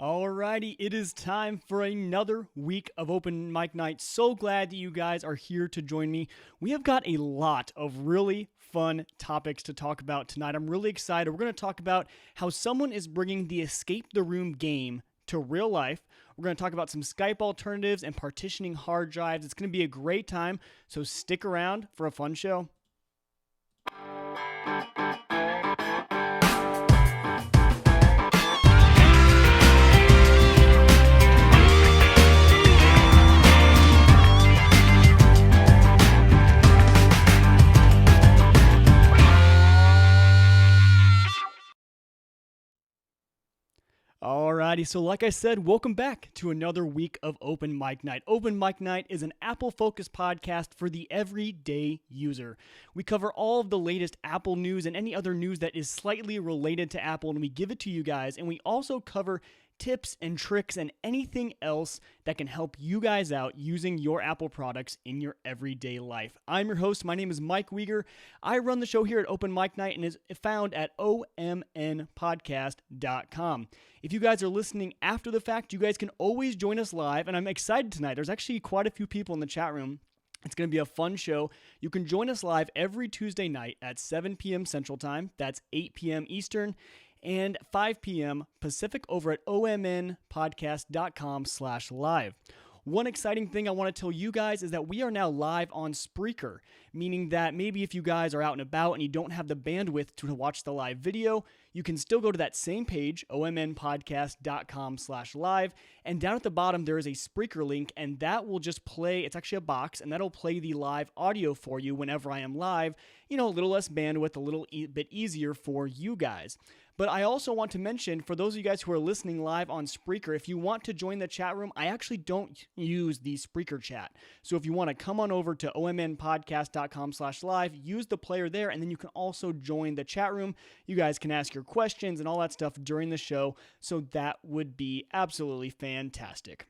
Alrighty, it is time for another week of Open Mic Night. So glad that you guys are here to join me. We have got a lot of really fun topics to talk about tonight. I'm really excited. We're going to talk about how someone is bringing the Escape the Room game to real life. We're going to talk about some Skype alternatives and partitioning hard drives. It's going to be a great time, so stick around for a fun show. Alrighty, so like I said, welcome back to another week of Open Mic Night. Open Mic Night is an Apple-focused podcast for the everyday user. We cover all of the latest Apple news and any other news that is slightly related to Apple, and we give it to you guys, and we also cover tips and tricks and anything else that can help you guys out using your Apple products in your everyday life. I'm your host. My name is Mike Weger. I run the show here at Open Mic Night and is found at OMNpodcast.com. If you guys are listening after the fact, you guys can always join us live, and I'm excited tonight. There's actually quite a few people in the chat room. It's going to be a fun show. You can join us live every Tuesday night at 7 p.m. Central Time. That's 8 p.m. Eastern. And 5 p.m. Pacific over at omnpodcast.com/live. One exciting thing I want to tell you guys is that we are now live on Spreaker, meaning that maybe if you guys are out and about and you don't have the bandwidth to watch the live video, you can still go to that same page, omnpodcast.com/live, and down at the bottom there is a Spreaker link, and that will just play, it's actually a box, and that'll play the live audio for you whenever I am live, a little less bandwidth, a little bit easier for you guys. But I also want to mention, for those of you guys who are listening live on Spreaker, if you want to join the chat room, I actually don't use the Spreaker chat. So if you want to come on over to omnpodcast.com/live, use the player there, and then you can also join the chat room. You guys can ask your questions and all that stuff during the show, so that would be absolutely fantastic.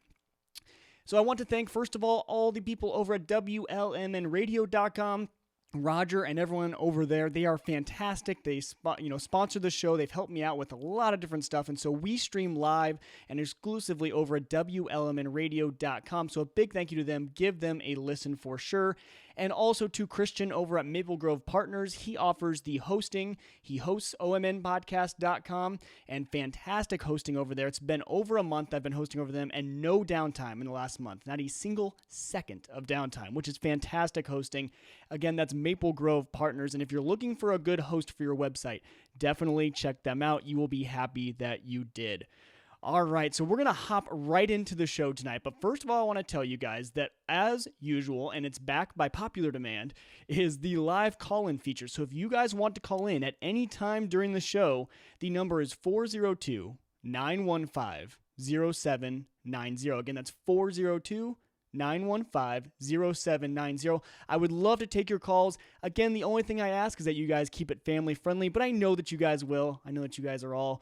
So I want to thank, first of all the people over at WLMNradio.com. Roger and everyone over there, they are fantastic. They sponsor the show. They've helped me out with a lot of different stuff, and so we stream live and exclusively over at WLMNradio.com. So a big thank you to them. Give them a listen for sure. And also to Christian over at Maple Grove Partners. He offers the hosting. He hosts OMNpodcast.com, and fantastic hosting over there. It's been over a month I've been hosting over them, and no downtime in the last month. Not a single second of downtime, which is fantastic hosting. Again, that's Maple Grove Partners, and if you're looking for a good host for your website, definitely check them out. You will be happy that you did. All right, so we're going to hop right into the show tonight. But first of all, I want to tell you guys that, as usual, and it's back by popular demand, is the live call-in feature. So if you guys want to call in at any time during the show, the number is 402-915-0790. Again, that's 402-915-0790. I would love to take your calls. Again, the only thing I ask is that you guys keep it family friendly, but I know that you guys will. I know that you guys are all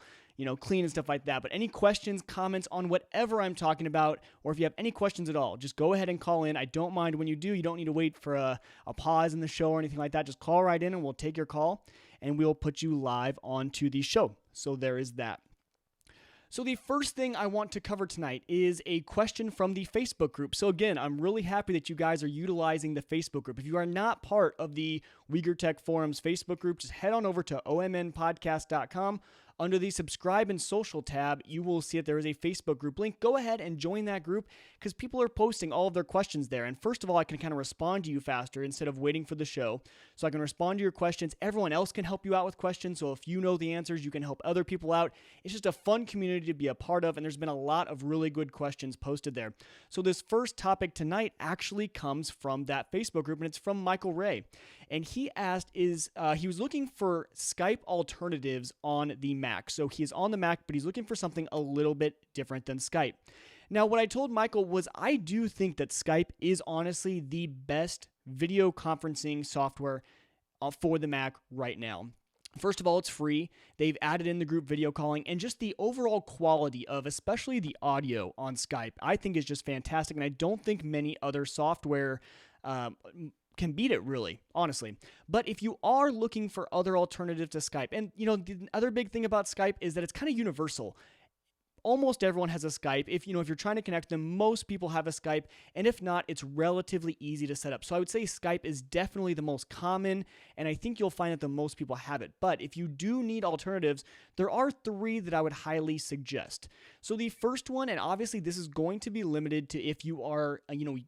clean and stuff like that. But any questions, comments on whatever I'm talking about, or if you have any questions at all, just go ahead and call in. I don't mind when you do. You don't need to wait for a pause in the show or anything like that. Just call right in and we'll take your call and we'll put you live onto the show. So there is that. So the first thing I want to cover tonight is a question from the Facebook group. So again, I'm really happy that you guys are utilizing the Facebook group. If you are not part of the Uyghur Tech Forums Facebook group, just head on over to omnpodcast.com. Under the subscribe and social tab, you will see that there is a Facebook group link. Go ahead and join that group because people are posting all of their questions there. And first of all, I can kind of respond to you faster instead of waiting for the show. So I can respond to your questions. Everyone else can help you out with questions. So if you know the answers, you can help other people out. It's just a fun community to be a part of. And there's been a lot of really good questions posted there. So this first topic tonight actually comes from that Facebook group, and it's from Michael Ray. And he asked, he was looking for Skype alternatives on the Mac. So he is on the Mac, but he's looking for something a little bit different than Skype. Now, what I told Michael was I do think that Skype is honestly the best video conferencing software for the Mac right now. First of all, it's free. They've added in the group video calling, and just the overall quality of especially the audio on Skype, I think is just fantastic. And I don't think many other software can beat it, really, honestly. But if you are looking for other alternatives to Skype, and the other big thing about Skype is that it's kind of universal. almost everyone has a Skype. If you're trying to connect them, most people have a Skype, and if not, it's relatively easy to set up. So I would say Skype is definitely the most common, and I think you'll find that the most people have it. But if you do need alternatives, there are 3 that I would highly suggest. So the first one, and obviously this is going to be limited to if you are,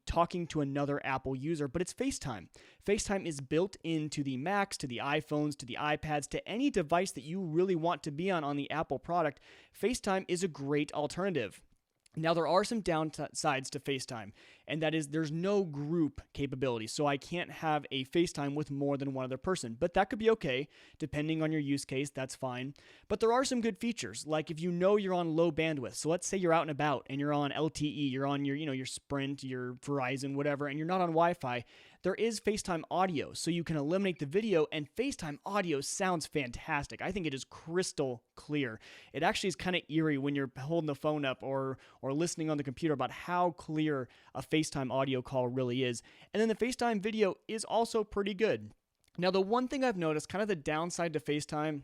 talking to another Apple user, but it's FaceTime. FaceTime is built into the Macs, to the iPhones, to the iPads, to any device that you really want to be on the Apple product. FaceTime is a great alternative. Now, there are some downsides to FaceTime, and that is there's no group capability, so I can't have a FaceTime with more than one other person, but that could be okay. Depending on your use case, that's fine. But there are some good features, like if you're on low bandwidth, so let's say you're out and about and you're on LTE, you're on your Sprint, your Verizon, whatever, and you're not on Wi-Fi, there is FaceTime audio, so you can eliminate the video, and FaceTime audio sounds fantastic. I think it is crystal clear. It actually is kind of eerie when you're holding the phone up or listening on the computer about how clear a FaceTime audio call really is. And then the FaceTime video is also pretty good. Now, the one thing I've noticed, kind of the downside to FaceTime,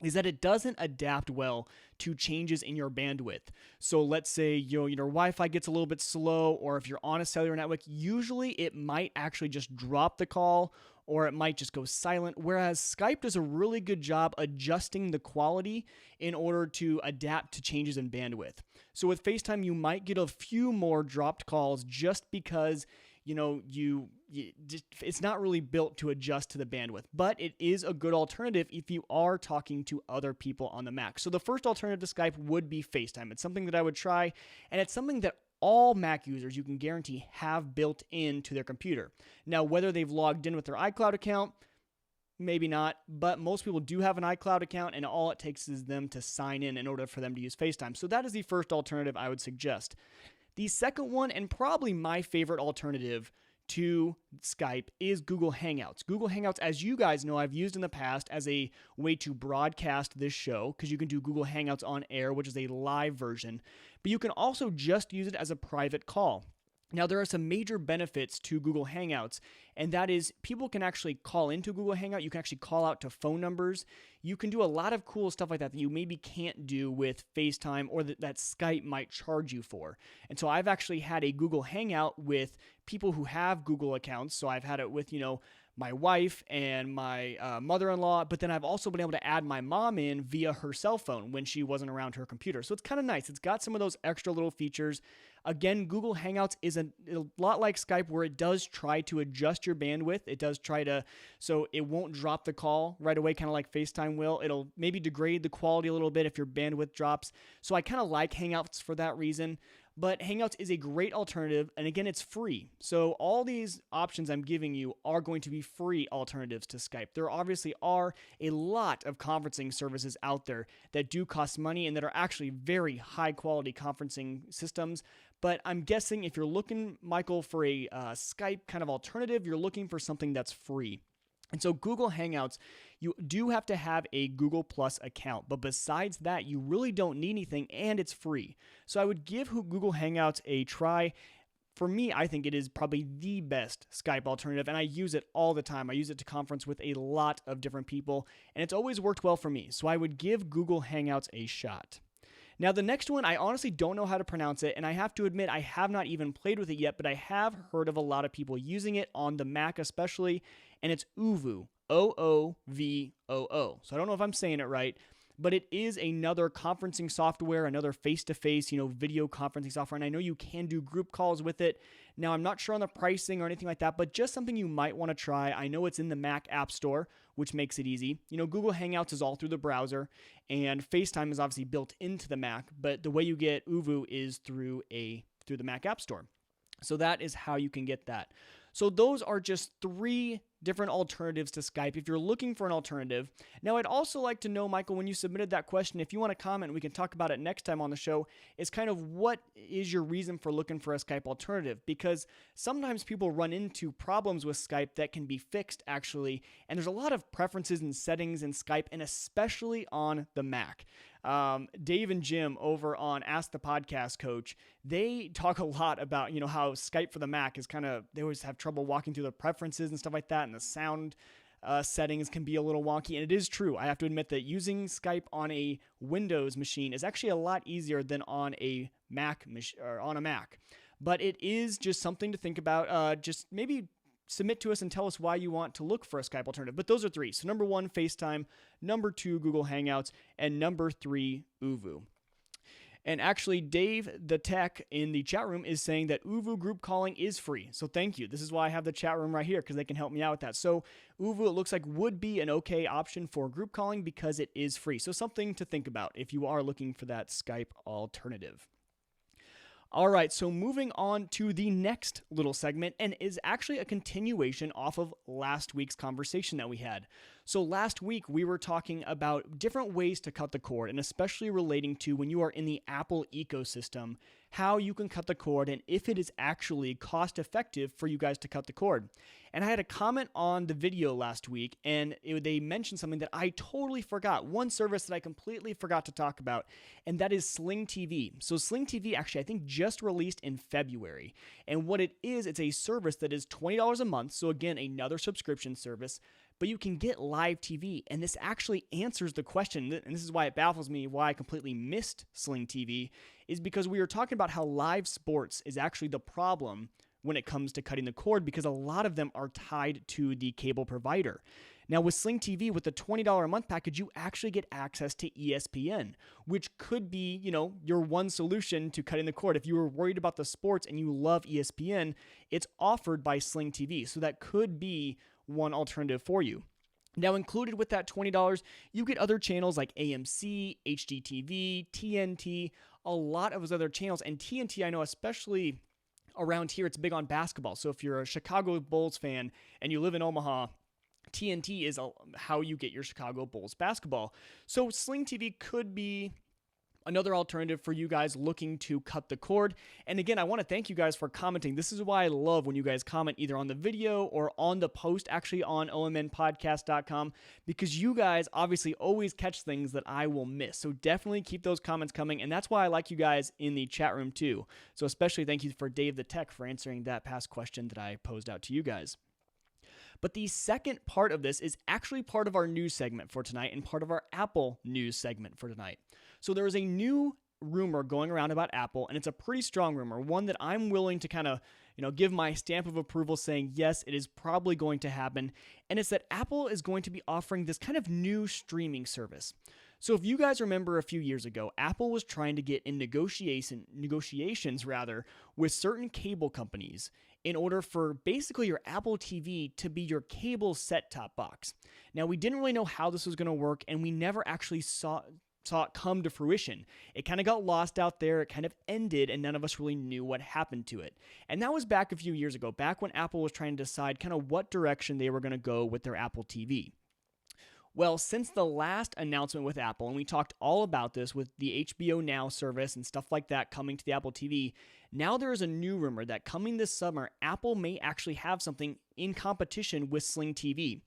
is that it doesn't adapt well to changes in your bandwidth. So let's say your Wi-Fi gets a little bit slow, or if you're on a cellular network, usually it might actually just drop the call, or it might just go silent, whereas Skype does a really good job adjusting the quality in order to adapt to changes in bandwidth. So with FaceTime, you might get a few more dropped calls just because it's not really built to adjust to the bandwidth, but it is a good alternative if you are talking to other people on the Mac. So the first alternative to Skype would be FaceTime. It's something that I would try, and it's something that all Mac users, you can guarantee, have built into their computer. Now, whether they've logged in with their iCloud account, maybe not, but most people do have an iCloud account, and all it takes is them to sign in order for them to use FaceTime. So that is the first alternative I would suggest. The second one, and probably my favorite alternative to Skype, is Google Hangouts. Google Hangouts, as you guys know, I've used in the past as a way to broadcast this show, because you can do Google Hangouts on air, which is a live version, but you can also just use it as a private call. Now, there are some major benefits to Google Hangouts, and that is people can actually call into Google Hangout. You can actually call out to phone numbers. You can do a lot of cool stuff like that you maybe can't do with FaceTime, or that Skype might charge you for. And so I've actually had a Google Hangout with people who have Google accounts. So I've had it with, my wife and my mother-in-law, but then I've also been able to add my mom in via her cell phone when she wasn't around her computer. So it's kind of nice. It's got some of those extra little features. Again, Google Hangouts is a lot like Skype, where it does try to adjust your bandwidth. It does try to, so it won't drop the call right away, kind of like FaceTime will. It'll maybe degrade the quality a little bit if your bandwidth drops. So I kind of like Hangouts for that reason. But Hangouts is a great alternative, and again, it's free. So all these options I'm giving you are going to be free alternatives to Skype. There obviously are a lot of conferencing services out there that do cost money and that are actually very high-quality conferencing systems. But I'm guessing if you're looking, Michael, for a Skype kind of alternative, you're looking for something that's free. And so Google Hangouts, you do have to have a Google Plus account, but besides that, you really don't need anything, and it's free. So I would give Google Hangouts a try. For me, I think it is probably the best Skype alternative, and I use it all the time. I use it to conference with a lot of different people, and it's always worked well for me. So I would give Google Hangouts a shot. Now, the next one, I honestly don't know how to pronounce it, and I have to admit I have not even played with it yet, but I have heard of a lot of people using it on the Mac especially, and it's ooVoo, OOVOO. So I don't know if I'm saying it right, but it is another conferencing software, another face-to-face, video conferencing software, and I know you can do group calls with it. Now, I'm not sure on the pricing or anything like that, but just something you might want to try. I know it's in the Mac App Store, which makes it easy. Google Hangouts is all through the browser, and FaceTime is obviously built into the Mac, but the way you get ooVoo is through the Mac App Store. So that is how you can get that. So those are just 3 different alternatives to Skype if you're looking for an alternative. Now, I'd also like to know, Michael, when you submitted that question, if you want to comment, we can talk about it next time on the show, is kind of what is your reason for looking for a Skype alternative? Because sometimes people run into problems with Skype that can be fixed, actually, and there's a lot of preferences and settings in Skype, and especially on the Mac. Dave and Jim over on Ask the Podcast Coach, they talk a lot about, how Skype for the Mac is they always have trouble walking through the preferences and stuff like that, and the sound settings can be a little wonky, and it is true. I have to admit that using Skype on a Windows machine is actually a lot easier than on a Mac or on a Mac. But it is just something to think about. Just maybe submit to us and tell us why you want to look for a Skype alternative. But those are 3. So number 1, FaceTime. Number 2, Google Hangouts. And number 3, ooVoo. And actually, Dave the Tech in the chat room is saying that ooVoo group calling is free. So thank you. This is why I have the chat room right here, because they can help me out with that. So ooVoo, it looks like, would be an okay option for group calling because it is free. So something to think about if you are looking for that Skype alternative. All right, so moving on to the next little segment, and is actually a continuation off of last week's conversation that we had. So last week, we were talking about different ways to cut the cord, and especially relating to when you are in the Apple ecosystem, how you can cut the cord, and if it is actually cost effective for you guys to cut the cord. And I had a comment on the video last week, and they mentioned something that I totally forgot. One service that I completely forgot to talk about, and that is SlingTv. So SlingTv actually, I think, just released in February. And what it is, it's a service that is $20 a month. So again, another subscription service, but you can get live TV. And this actually answers the question, and this is why it baffles me, why I completely missed SlingTv, is because we were talking about how live sports is actually the problem when it comes to cutting the cord, because a lot of them are tied to the cable provider. Now with SlingTv, with the $20 a month package, you actually get access to ESPN, which could be, your one solution to cutting the cord. If you were worried about the sports and you love ESPN, it's offered by SlingTv. So that could be one alternative for you. Now, included with that $20, you get other channels like AMC, HGTV, TNT, a lot of those other channels. And TNT, I know, especially around here, it's big on basketball. So if you're a Chicago Bulls fan and you live in Omaha, TNT is how you get your Chicago Bulls basketball. So SlingTv could be another alternative for you guys looking to cut the cord. And again, I want to thank you guys for commenting. This is why I love when you guys comment either on the video or on the post, actually on omnpodcast.com, because you guys obviously always catch things that I will miss. So definitely keep those comments coming. And that's why I like you guys in the chat room too. So especially thank you for Dave the Tech for answering that past question that I posed out to you guys. But the second part of this is actually part of our news segment for tonight and part of our Apple news segment for tonight. So there is a new rumor going around about Apple, and it's a pretty strong rumor, one that I'm willing to kind of, give my stamp of approval saying, yes, it is probably going to happen. And it's that Apple is going to be offering this kind of new streaming service. So if you guys remember a few years ago, Apple was trying to get in negotiations with certain cable companies in order for basically your Apple TV to be your cable set-top box. Now, we didn't really know how this was going to work, and we never actually saw it come to fruition. It kind of got lost out there, it kind of ended, and none of us really knew what happened to it. And that was back a few years ago, back when Apple was trying to decide kind of what direction they were going to go with their Apple TV. Well, since the last announcement with Apple, and we talked all about this with the HBO Now service and stuff like that coming to the Apple TV, now there is a new rumor that coming this summer, Apple may actually have something in competition with SlingTv.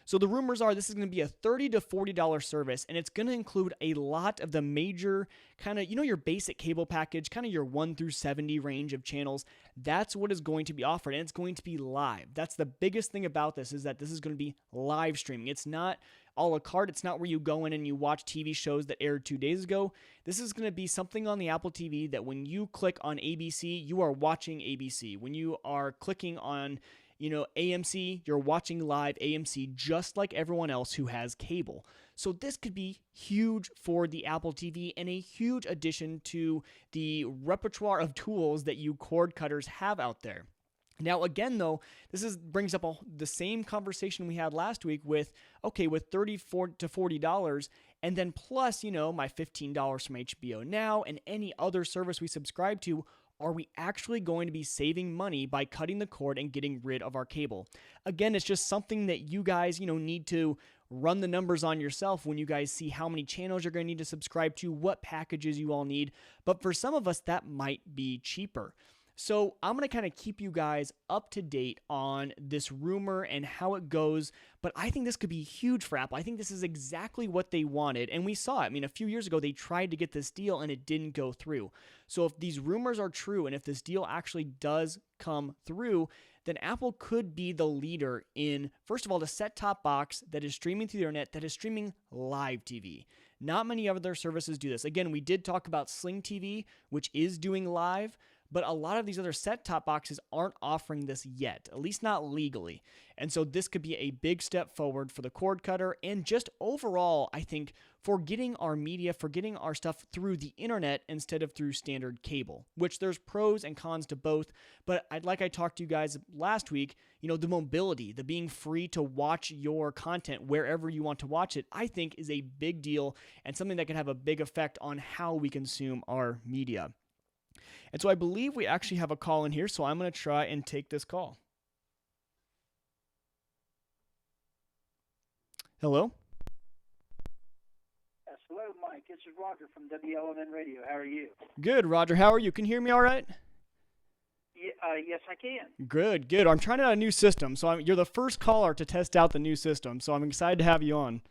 So the rumors are this is going to be a $30 to $40 service, and it's going to include a lot of the major kind of, your basic cable package, kind of your 1 through 70 range of channels. That's what is going to be offered, and it's going to be live. That's the biggest thing about this, is that this is going to be live streaming. It's not a la carte. It's not where you go in and you watch TV shows that aired 2 days ago. This is going to be something on the Apple TV that when you click on ABC, you are watching ABC. When you are clicking on AMC, you're watching live AMC just like everyone else who has cable. So this could be huge for the Apple TV and a huge addition to the repertoire of tools that you cord cutters have out there. Now, again, though, this brings up the same conversation we had last week with $34 to $40, and then plus, my $15 from HBO Now and any other service we subscribe to. Are we actually going to be saving money by cutting the cord and getting rid of our cable? Again, it's just something that you guys, need to run the numbers on yourself when you guys see how many channels you're going to need to subscribe to, what packages you all need. But for some of us, that might be cheaper. So I'm going to kind of keep you guys up to date on this rumor and how it goes, but I think this could be huge for Apple. I think this is exactly what they wanted, and we saw it. A few years ago, they tried to get this deal, and it didn't go through. So if these rumors are true, and if this deal actually does come through, then Apple could be the leader in, first of all, the set-top box that is streaming through the internet, that is streaming live TV. Not many other services do this. Again, we did talk about SlingTv, which is doing live, but a lot of these other set-top boxes aren't offering this yet, at least not legally. And so this could be a big step forward for the cord cutter, and just overall, I think, for getting our media, for getting our stuff through the internet instead of through standard cable, which there's pros and cons to both. But like I talked to you guys last week, the mobility, the being free to watch your content wherever you want to watch it, I think is a big deal and something that can have a big effect on how we consume our media. And so I believe we actually have a call in here, so I'm going to try and take this call. Hello? Yes, hello, Mike. This is Roger from WLMN Radio. How are you? Good, Roger. How are you? Can you hear me all right? Yes, I can. Good. I'm trying out a new system, so you're the first caller to test out the new system, so I'm excited to have you on.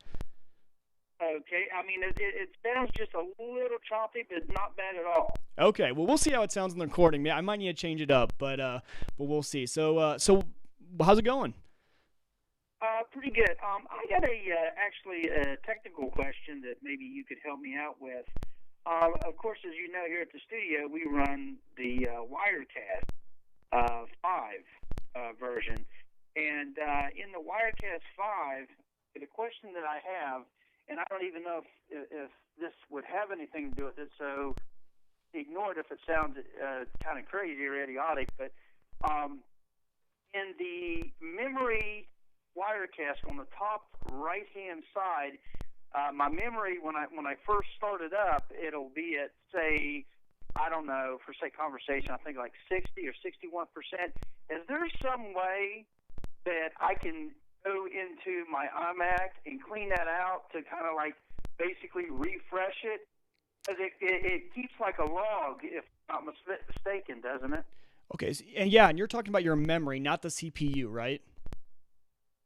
Okay. I mean, it sounds just a little choppy, but not bad at all. Okay. Well, we'll see how it sounds in the recording. I might need to change it up, but we'll see. So how's it going? Pretty good. I got actually a technical question that maybe you could help me out with. Of course, as you know, here at the studio, we run the Wirecast 5 version. And in the Wirecast 5, the question that I have, and I don't even know if this would have anything to do with it, so ignore it if it sounds kind of crazy or idiotic, but in the memory Wirecast on the top right-hand side, my memory, when I first started up, it'll be at, say, I don't know, for sake of conversation, I think like 60 or 61%. Is there some way that I can go into my iMac and clean that out to kind of like basically refresh it? Because it keeps like a log, if I'm not mistaken, doesn't it? Okay, so, and you're talking about your memory, not the CPU, right?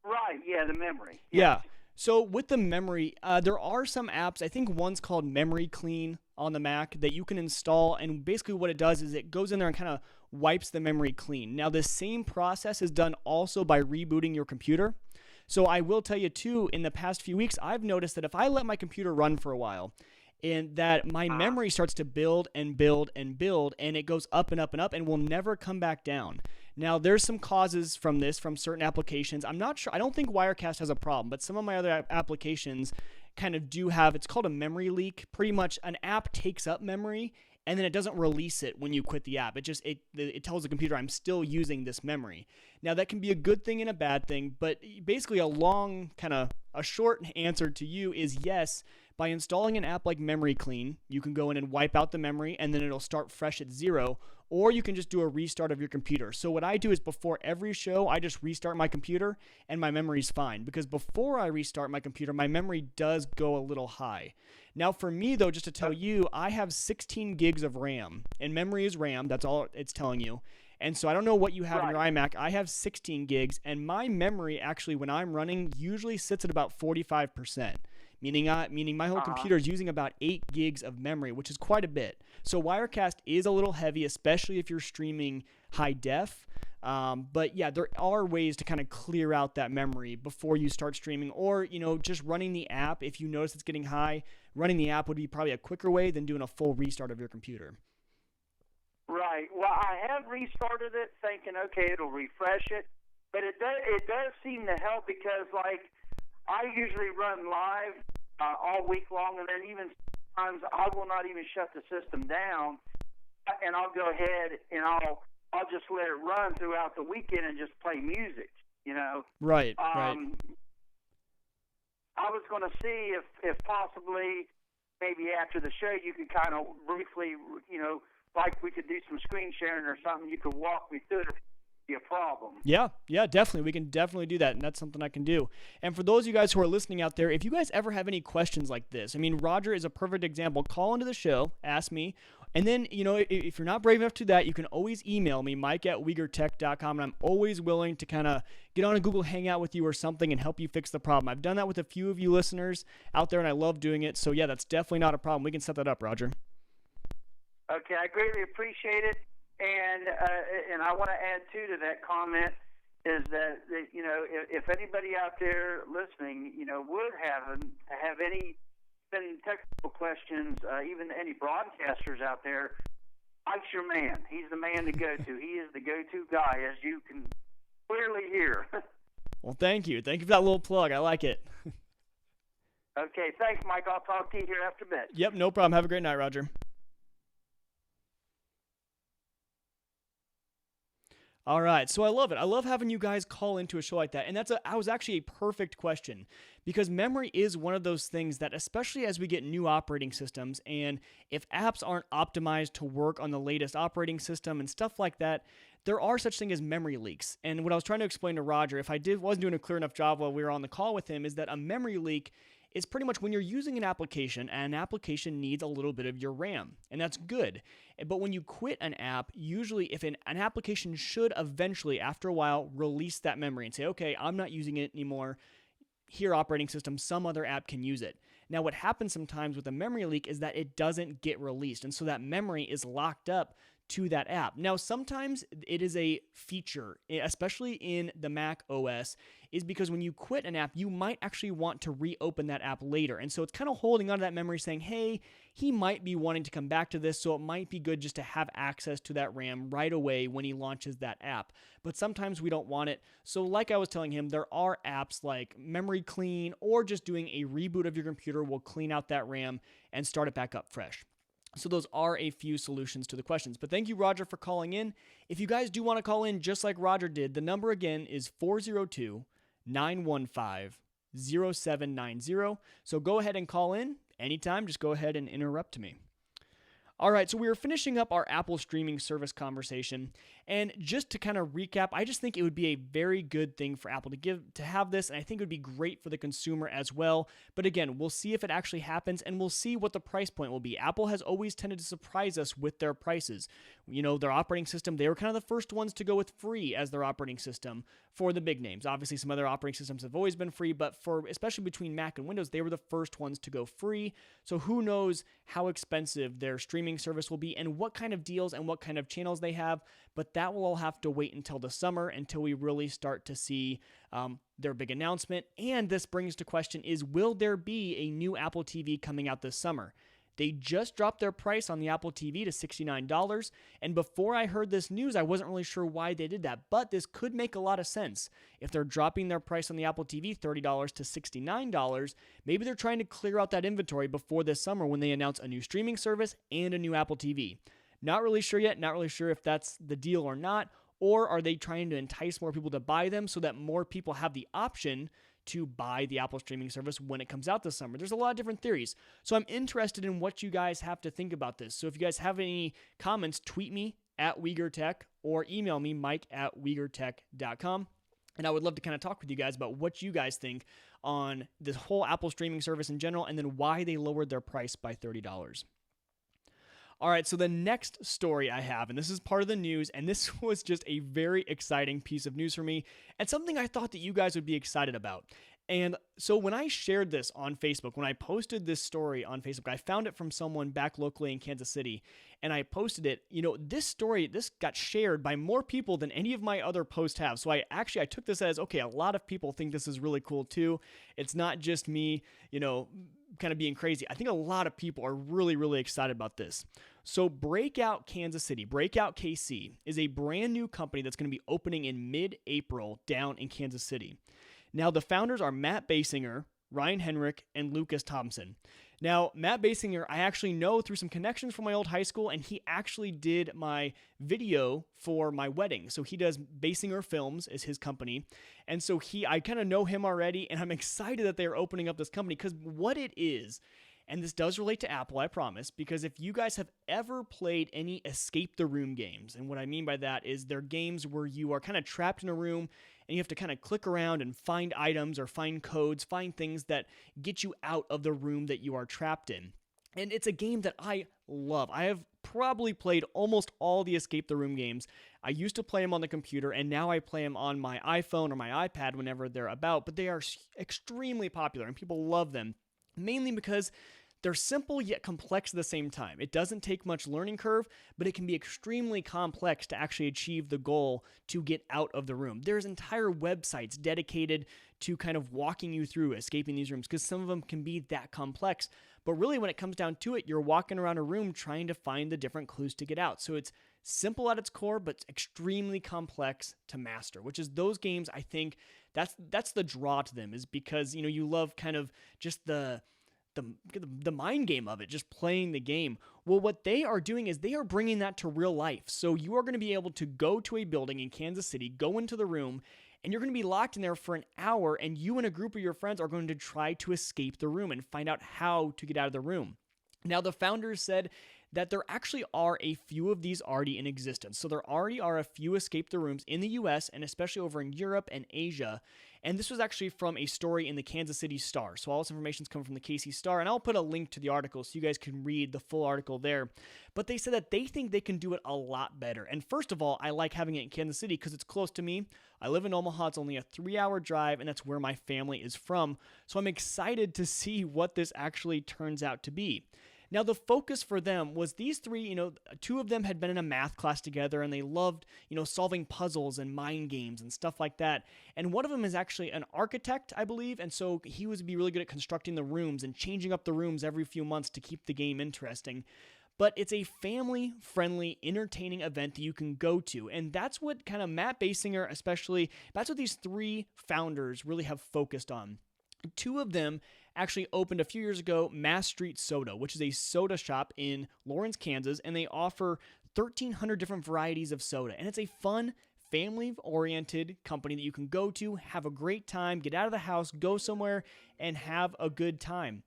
Right, yeah, the memory. Yeah. So with the memory, there are some apps, I think one's called Memory Clean on the Mac, that you can install, and basically what it does is it goes in there and kind of wipes the memory clean. Now, the same process is done also by rebooting your computer. So I will tell you too, in the past few weeks, I've noticed that if I let my computer run for a while, and that my memory starts to build and build and build, and it goes up and up and up and will never come back down. Now, there's some causes from this, from certain applications. I'm not sure. I don't think Wirecast has a problem, but some of my other applications kind of do have, it's called a memory leak. Pretty much an app takes up memory, and then it doesn't release it when you quit the app. It tells the computer, I'm still using this memory. Now, that can be a good thing and a bad thing, but basically a short answer to you is yes. By installing an app like Memory Clean, you can go in and wipe out the memory, and then it'll start fresh at 0, or you can just do a restart of your computer. So what I do is before every show, I just restart my computer, and my memory's fine, because before I restart my computer, my memory does go a little high. Now for me though, just to tell you, I have 16 gigs of RAM, and memory is RAM, that's all it's telling you. And so I don't know what you have in your iMac. I have 16 gigs, and my memory actually, when I'm running, usually sits at about 45%. Meaning my whole computer is using about 8 gigs of memory, which is quite a bit. So Wirecast is a little heavy, especially if you're streaming high def. But yeah, there are ways to kind of clear out that memory before you start streaming, or just running the app. If you notice it's getting high, running the app would be probably a quicker way than doing a full restart of your computer. Right. Well, I have restarted it thinking, okay, it'll refresh it, but it does seem to help, because like I usually run live all week long, and then even sometimes I will not even shut the system down, and I'll go ahead and I'll just let it run throughout the weekend and just play music, Right, right. I was going to see if possibly maybe after the show you could kind of briefly, like we could do some screen sharing or something. You could walk me through it. Be a problem. Yeah, definitely. We can definitely do that, and that's something I can do. And for those of you guys who are listening out there, if you guys ever have any questions like this, Roger is a perfect example. Call into the show, ask me, and then, if you're not brave enough to do that, you can always email me, mike@uyghurtech.com, and I'm always willing to kind of get on a Google Hangout with you or something and help you fix the problem. I've done that with a few of you listeners out there, and I love doing it. So yeah, that's definitely not a problem. We can set that up, Roger. Okay, I greatly appreciate it. And I want to add, too, to that comment, is that if anybody out there listening, would have any technical questions, even any broadcasters out there, Mike's your man. He's the man to go to. He is the go-to guy, as you can clearly hear. Well, thank you. Thank you for that little plug. I like it. Okay, thanks, Mike. I'll talk to you here after a bit. Yep, no problem. Have a great night, Roger. All right, so I love it. I love having you guys call into a show like that, and that was actually a perfect question, because memory is one of those things that, especially as we get new operating systems, and if apps aren't optimized to work on the latest operating system and stuff like that, there are such things as memory leaks. And what I was trying to explain to Roger, if I wasn't doing a clear enough job while we were on the call with him, is that a memory leak is pretty much when you're using an application and an application needs a little bit of your RAM, and that's good. But when you quit an app, usually if an application should eventually, after a while, release that memory and say, okay, I'm not using it anymore. Here, operating system, some other app can use it. Now, what happens sometimes with a memory leak is that it doesn't get released, and so that memory is locked up to that app. Now, sometimes it is a feature, especially in the Mac OS, is because when you quit an app, you might actually want to reopen that app later. And so it's kind of holding on to that memory saying, hey, he might be wanting to come back to this, so it might be good just to have access to that RAM right away when he launches that app. But sometimes we don't want it. So like I was telling him, there are apps like Memory Clean or just doing a reboot of your computer will clean out that RAM and start it back up fresh. So those are a few solutions to the questions. But thank you, Roger, for calling in. If you guys do want to call in just like Roger did, the number again is 402-915-0790. So go ahead and call in anytime. Just go ahead and interrupt me. All right, so we were finishing up our Apple streaming service conversation, and just to kind of recap, I just think it would be a very good thing for Apple to have this, and I think it would be great for the consumer as well. But again, we'll see if it actually happens, and we'll see what the price point will be. Apple has always tended to surprise us with their prices. Their operating system, they were kind of the first ones to go with free as their operating system for the big names. Obviously, some other operating systems have always been free, but especially between Mac and Windows, they were the first ones to go free. So who knows how expensive their streaming service will be and what kind of deals and what kind of channels they have, but that will all have to wait until the summer until we really start to see their big announcement. And this brings to question is, will there be a new Apple TV coming out this summer? They just dropped their price on the Apple TV to $69, and before I heard this news, I wasn't really sure why they did that, but this could make a lot of sense. If they're dropping their price on the Apple TV $30 to $69, maybe they're trying to clear out that inventory before this summer when they announce a new streaming service and a new Apple TV. Not really sure yet, not really sure if that's the deal or not, or are they trying to entice more people to buy them so that more people have the option to buy the Apple streaming service when it comes out this summer? There's a lot of different theories. So I'm interested in what you guys have to think about this. So if you guys have any comments, tweet me at WegerTech or email me, mike@WegerTech.com. And I would love to kind of talk with you guys about what you guys think on this whole Apple streaming service in general, and then why they lowered their price by $30. All right, so the next story I have, and this is part of the news, and this was just a very exciting piece of news for me, and something I thought that you guys would be excited about. And so when I shared this on Facebook, when I posted this story on Facebook, I found it from someone back locally in Kansas City, and I posted it. This story, this got shared by more people than any of my other posts have. So I took this as, okay, a lot of people think this is really cool too. It's not just me, kind of being crazy. I think a lot of people are really, really excited about this. So Breakout Kansas City, Breakout KC, is a brand new company that's going to be opening in mid-April down in Kansas City. Now, the founders are Matt Basinger, Ryan Henrik, and Lucas Thompson. Now, Matt Basinger, I actually know through some connections from my old high school, and he actually did my video for my wedding. So he does Basinger Films is his company. And so I kind of know him already, and I'm excited that they're opening up this company because what it is, and this does relate to Apple, I promise, because if you guys have ever played any escape the room games, and what I mean by that is they're games where you are kind of trapped in a room and you have to kind of click around and find items or find codes, find things that get you out of the room that you are trapped in. And it's a game that I love. I have probably played almost all the escape the room games. I used to play them on the computer, and now I play them on my iPhone or my iPad whenever they're about, but they are extremely popular and people love them, mainly because they're simple yet complex at the same time. It doesn't take much learning curve, but it can be extremely complex to actually achieve the goal to get out of the room. There's entire websites dedicated to kind of walking you through escaping these rooms because some of them can be that complex. But really, when it comes down to it, you're walking around a room trying to find the different clues to get out. So it's simple at its core, but extremely complex to master, which is those games, I think, that's the draw to them, is because, you love kind of just the mind game of it, just playing the game. Well, what they are doing is they are bringing that to real life. So you are going to be able to go to a building in Kansas City, go into the room, and you're going to be locked in there for an hour, and you and a group of your friends are going to try to escape the room and find out how to get out of the room. Now, the founders said that there actually are a few of these already in existence. So there already are a few escape the rooms in the US and especially over in Europe and Asia. And this was actually from a story in the Kansas City Star. So all this information is coming from the KC Star, and I'll put a link to the article so you guys can read the full article there. But they said that they think they can do it a lot better. And first of all, I like having it in Kansas City because it's close to me. I live in Omaha. It's only a 3-hour drive, and that's where my family is from. So I'm excited to see what this actually turns out to be. Now, the focus for them was these three, two of them had been in a math class together, and they loved, solving puzzles and mind games and stuff like that. And one of them is actually an architect, I believe, and so he would be really good at constructing the rooms and changing up the rooms every few months to keep the game interesting. But it's a family-friendly, entertaining event that you can go to, and that's what kind of Matt Basinger especially, that's what these three founders really have focused on. Two of them actually opened a few years ago Mass Street Soda, which is a soda shop in Lawrence, Kansas, and they offer 1,300 different varieties of soda. And it's a fun, family-oriented company that you can go to, have a great time, get out of the house, go somewhere, and have a good time.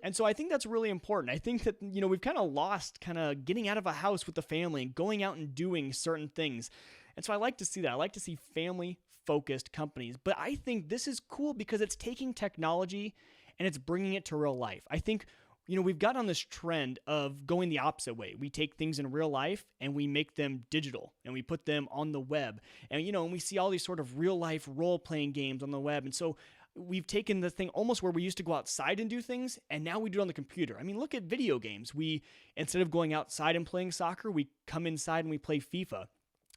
And so I think that's really important. I think that, we've kind of lost kind of getting out of a house with the family and going out and doing certain things. And so I like to see that. I like to see family-focused companies. But I think this is cool because it's taking technology and it's bringing it to real life. I think, we've got on this trend of going the opposite way. We take things in real life and we make them digital and we put them on the web. And, and we see all these sort of real life role-playing games on the web. And so we've taken the thing almost where we used to go outside and do things, and now we do it on the computer. I mean, look at video games. Instead of going outside and playing soccer, we come inside and we play FIFA.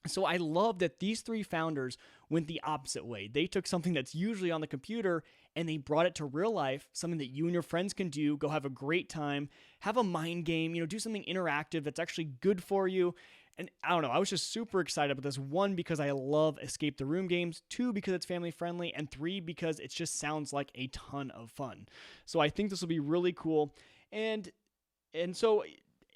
So I love that these three founders went the opposite way. They took something that's usually on the computer and they brought it to real life, something that you and your friends can do, go have a great time, have a mind game, do something interactive that's actually good for you. And I don't know, I was just super excited about this. 1, because I love escape the room games. 2, because it's family friendly. And 3, because it just sounds like a ton of fun. So I think this will be really cool. And so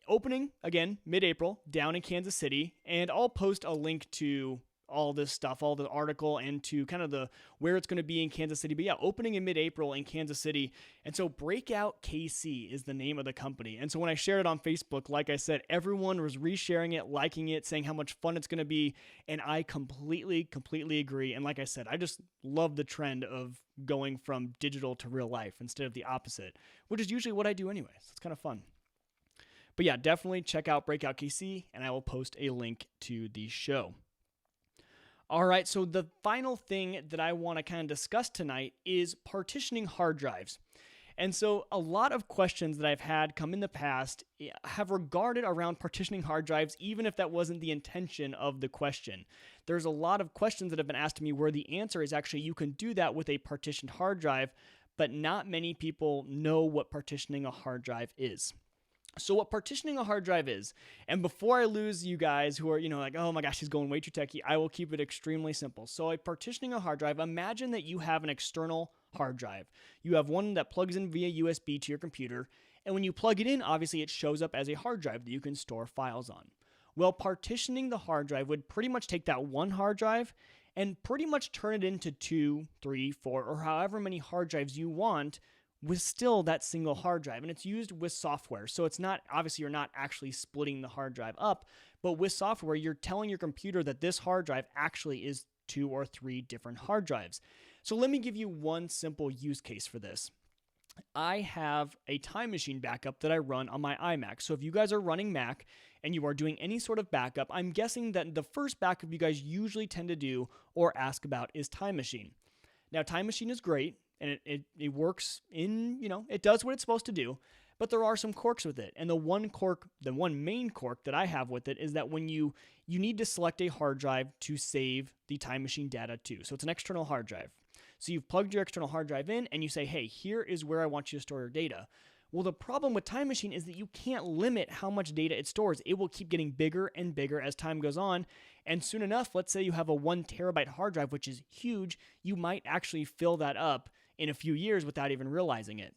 opening, again, mid-April, down in Kansas City. And I'll post a link to all this stuff, all the article, and to kind of where it's going to be in Kansas City. But yeah, opening in mid-April in Kansas City. And so Breakout KC is the name of the company. And so when I shared it on Facebook, like I said, everyone was resharing it, liking it, saying how much fun it's going to be. And I completely agree. And like I said, I just love the trend of going from digital to real life instead of the opposite, which is usually what I do anyway. So it's kind of fun. But yeah, definitely check out Breakout KC, and I will post a link to the show. All right, so the final thing that I want to kind of discuss tonight is partitioning hard drives. And so a lot of questions that I've had come in the past have regarded around partitioning hard drives, even if that wasn't the intention of the question. There's a lot of questions that have been asked to me where the answer is actually you can do that with a partitioned hard drive, but not many people know what partitioning a hard drive is. So what partitioning a hard drive is, and before I lose you guys who are, like, oh my gosh, he's going way too techie, I will keep it extremely simple. So partitioning a hard drive, imagine that you have an external hard drive. You have one that plugs in via USB to your computer, and when you plug it in, obviously it shows up as a hard drive that you can store files on. Well, partitioning the hard drive would pretty much take that one hard drive and pretty much turn it into 2, 3, 4, or however many hard drives you want with still that single hard drive. And it's used with software. So it's not, obviously you're not actually splitting the hard drive up, but with software, you're telling your computer that this hard drive actually is 2 or 3 different hard drives. So let me give you one simple use case for this. I have a time machine backup that I run on my iMac. So if you guys are running Mac and you are doing any sort of backup, I'm guessing that the first backup you guys usually tend to do or ask about is Time Machine. Now, Time Machine is great. And it works it does what it's supposed to do. But there are some quirks with it. And the one main quirk that I have with it is that when you need to select a hard drive to save the Time Machine data to. So it's an external hard drive. So you've plugged your external hard drive in and you say, hey, here is where I want you to store your data. Well, the problem with Time Machine is that you can't limit how much data it stores. It will keep getting bigger and bigger as time goes on. And soon enough, let's say you have a 1 terabyte hard drive, which is huge, you might actually fill that up in a few years without even realizing it.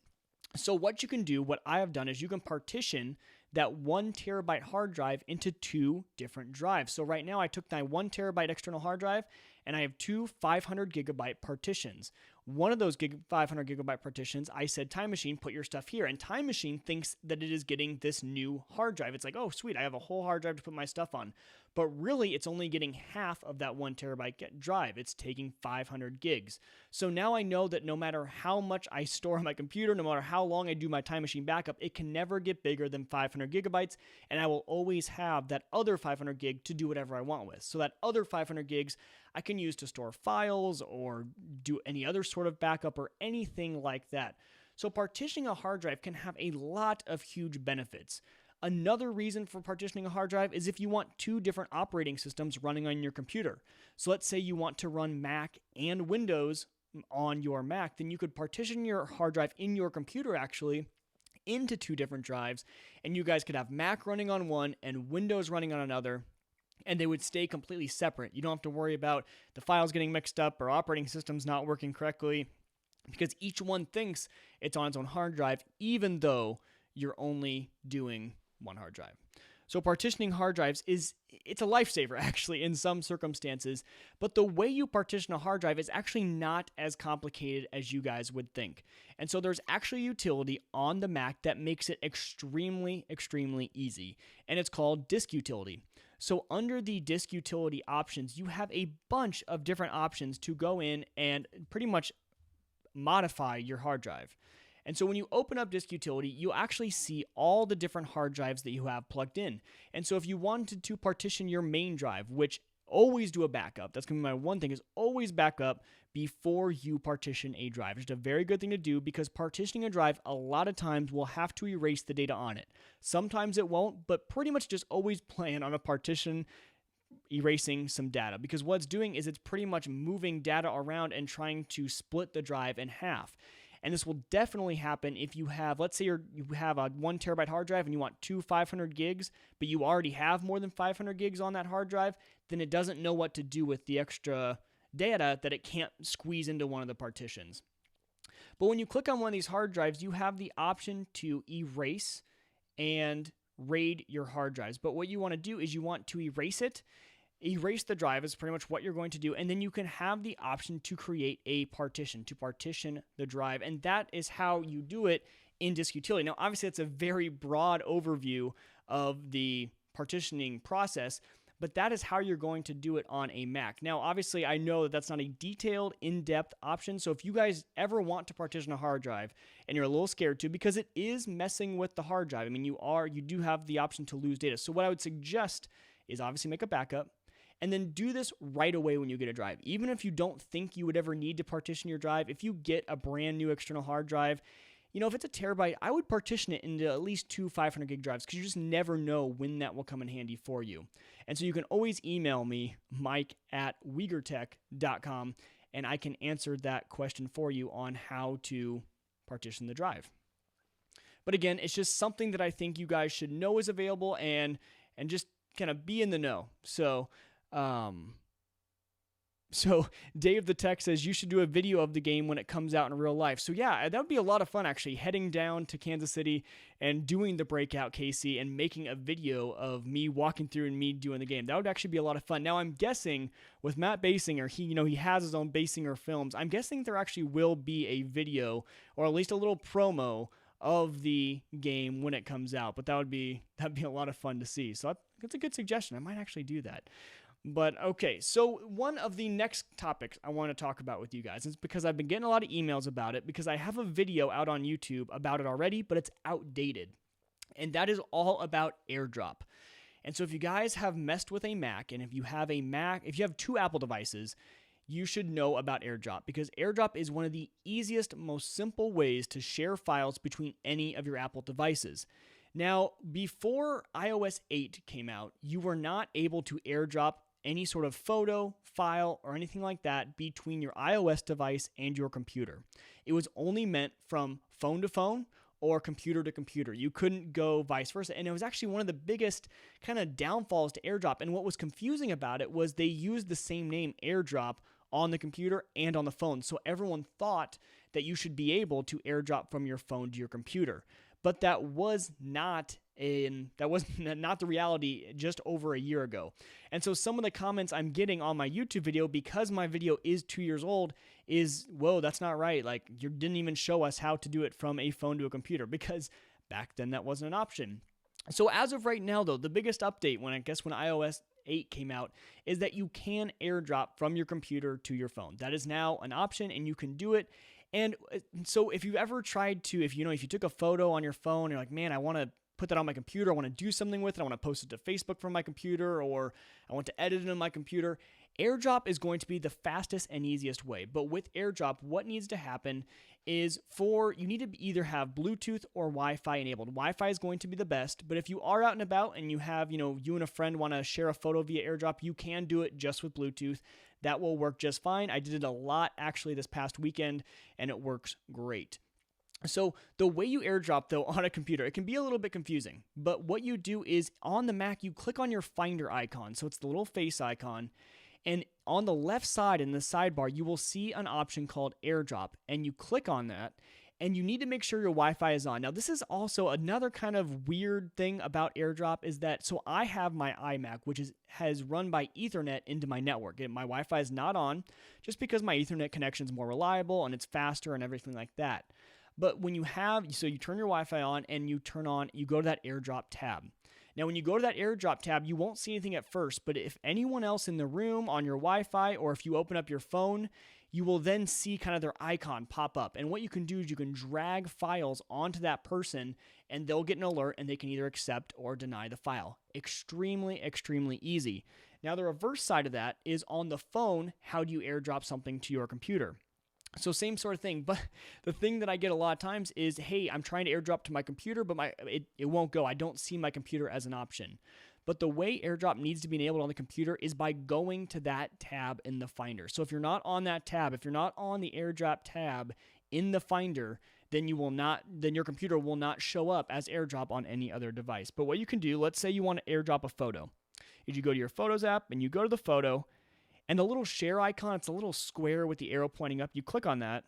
So what you can do, what I have done, is you can partition that 1 terabyte hard drive into 2 different drives. So right now I took my 1 terabyte external hard drive and I have 2 500 gigabyte partitions. One of those 500 gigabyte partitions, I said, Time Machine, put your stuff here. And Time Machine thinks that it is getting this new hard drive. It's like, oh, sweet, I have a whole hard drive to put my stuff on. But really, it's only getting half of that 1 terabyte drive. It's taking 500 gigs. So now I know that no matter how much I store on my computer, no matter how long I do my Time Machine backup, it can never get bigger than 500 gigabytes. And I will always have that other 500 gig to do whatever I want with. So that other 500 gigs I can use to store files or do any other sort of backup or anything like that. So partitioning a hard drive can have a lot of huge benefits. Another reason for partitioning a hard drive is if you want 2 different operating systems running on your computer. So let's say you want to run Mac and Windows on your Mac, then you could partition your hard drive in your computer actually into 2 different drives, and you guys could have Mac running on one and Windows running on another, and they would stay completely separate. You don't have to worry about the files getting mixed up or operating systems not working correctly, because each one thinks it's on its own hard drive, even though you're only doing 1 hard drive. So partitioning hard drives it's a lifesaver actually in some circumstances, but the way you partition a hard drive is actually not as complicated as you guys would think. And so there's actually a utility on the Mac that makes it extremely, extremely easy, and it's called Disk Utility. So under the Disk Utility options, you have a bunch of different options to go in and pretty much modify your hard drive. And so when you open up Disk Utility, you actually see all the different hard drives that you have plugged in. And so if you wanted to partition your main drive, which always do a backup, that's going to be my one thing, is always back up before you partition a drive. It's just a very good thing to do, because partitioning a drive a lot of times will have to erase the data on it. Sometimes it won't, but pretty much just always plan on a partition erasing some data, because what it's doing is it's pretty much moving data around and trying to split the drive in half. And this will definitely happen if you have, let's say you have a 1 terabyte hard drive and you want 2 500 gigs, but you already have more than 500 gigs on that hard drive, then it doesn't know what to do with the extra data that it can't squeeze into one of the partitions. But when you click on one of these hard drives, you have the option to erase and RAID your hard drives. But what you want to do is you want to erase it. Erase the drive is pretty much what you're going to do, and then you can have the option to create a partition, to partition the drive, and that is how you do it in Disk Utility. Now, obviously, it's a very broad overview of the partitioning process, but that is how you're going to do it on a Mac. Now, obviously, I know that that's not a detailed, in-depth option, so if you guys ever want to partition a hard drive and you're a little scared to, because it is messing with the hard drive, I mean, you do have the option to lose data. So what I would suggest is obviously make a backup, and then do this right away when you get a drive. Even if you don't think you would ever need to partition your drive, if you get a brand new external hard drive, if it's a terabyte, I would partition it into at least 2 500 gig drives, because you just never know when that will come in handy for you. And so you can always email me, mike@uyghurtech.com, and I can answer that question for you on how to partition the drive. But again, it's just something that I think you guys should know is available and just kind of be in the know. So Dave the Tech says you should do a video of the game when it comes out in real life. So yeah, that would be a lot of fun actually, heading down to Kansas City and doing the breakout, Casey, and making a video of me walking through and me doing the game. That would actually be a lot of fun. Now I'm guessing with Matt Basinger, he has his own Basinger Films. I'm guessing there actually will be a video or at least a little promo of the game when it comes out. But that'd be a lot of fun to see. So that's a good suggestion. I might actually do that. But okay, so one of the next topics I want to talk about with you guys is because I've been getting a lot of emails about it, because I have a video out on YouTube about it already, but it's outdated. And that is all about Airdrop. And so if you guys have messed with a Mac, and if you have 2 Apple devices, you should know about Airdrop, because Airdrop is one of the easiest, most simple ways to share files between any of your Apple devices. Now, before iOS 8 came out, you were not able to airdrop any sort of photo, file, or anything like that between your iOS device and your computer. It was only meant from phone to phone or computer to computer. You couldn't go vice versa. And it was actually one of the biggest kind of downfalls to Airdrop. And what was confusing about it was they used the same name, Airdrop, on the computer and on the phone. So everyone thought that you should be able to airdrop from your phone to your computer. But that was not the reality just over a year ago. And so some of the comments I'm getting on my YouTube video, because my video is 2 years old, is, whoa, that's not right. Like, you didn't even show us how to do it from a phone to a computer, because back then that wasn't an option. So as of right now, though, the biggest update when iOS 8 came out is that you can airdrop from your computer to your phone. That is now an option, and you can do it. And so if you've ever tried to, if you took a photo on your phone and you're like, man, I want to put that on my computer, I want to do something with it, I want to post it to Facebook from my computer, or I want to edit it on my computer, Airdrop is going to be the fastest and easiest way. But with Airdrop, what needs to happen is you need to either have Bluetooth or Wi-Fi enabled. Wi-Fi is going to be the best, but if you are out and about and you have, you and a friend want to share a photo via Airdrop, you can do it just with Bluetooth. That will work just fine. I did it a lot actually this past weekend, and it works great. So the way you airdrop, though, on a computer, it can be a little bit confusing, but what you do is on the Mac, you click on your Finder icon. So it's the little face icon, and on the left side in the sidebar, you will see an option called Airdrop, and you click on that, and you need to make sure your Wi-Fi is on. Now, this is also another kind of weird thing about Airdrop is that, so I have my iMac, which has run by Ethernet into my network. My Wi-Fi is not on, just because my Ethernet connection is more reliable and it's faster and everything like that. But when you turn your Wi-Fi on and you go to that Airdrop tab. Now, when you go to that Airdrop tab, you won't see anything at first, but if anyone else in the room on your Wi-Fi, or if you open up your phone, you will then see kind of their icon pop up. And what you can do is you can drag files onto that person, and they'll get an alert, and they can either accept or deny the file. Extremely, extremely easy. Now, the reverse side of that is on the phone, how do you airdrop something to your computer? So same sort of thing, but the thing that I get a lot of times is, hey, I'm trying to airdrop to my computer, but it won't go. I don't see my computer as an option. But the way airdrop needs to be enabled on the computer is by going to that tab in the Finder. So if you're not on that tab, if you're not on the airdrop tab in the Finder, then your computer will not show up as airdrop on any other device. But what you can do, let's say you want to airdrop a photo. If you go to your Photos app and you go to the photo, and the little share icon, it's a little square with the arrow pointing up. You click on that.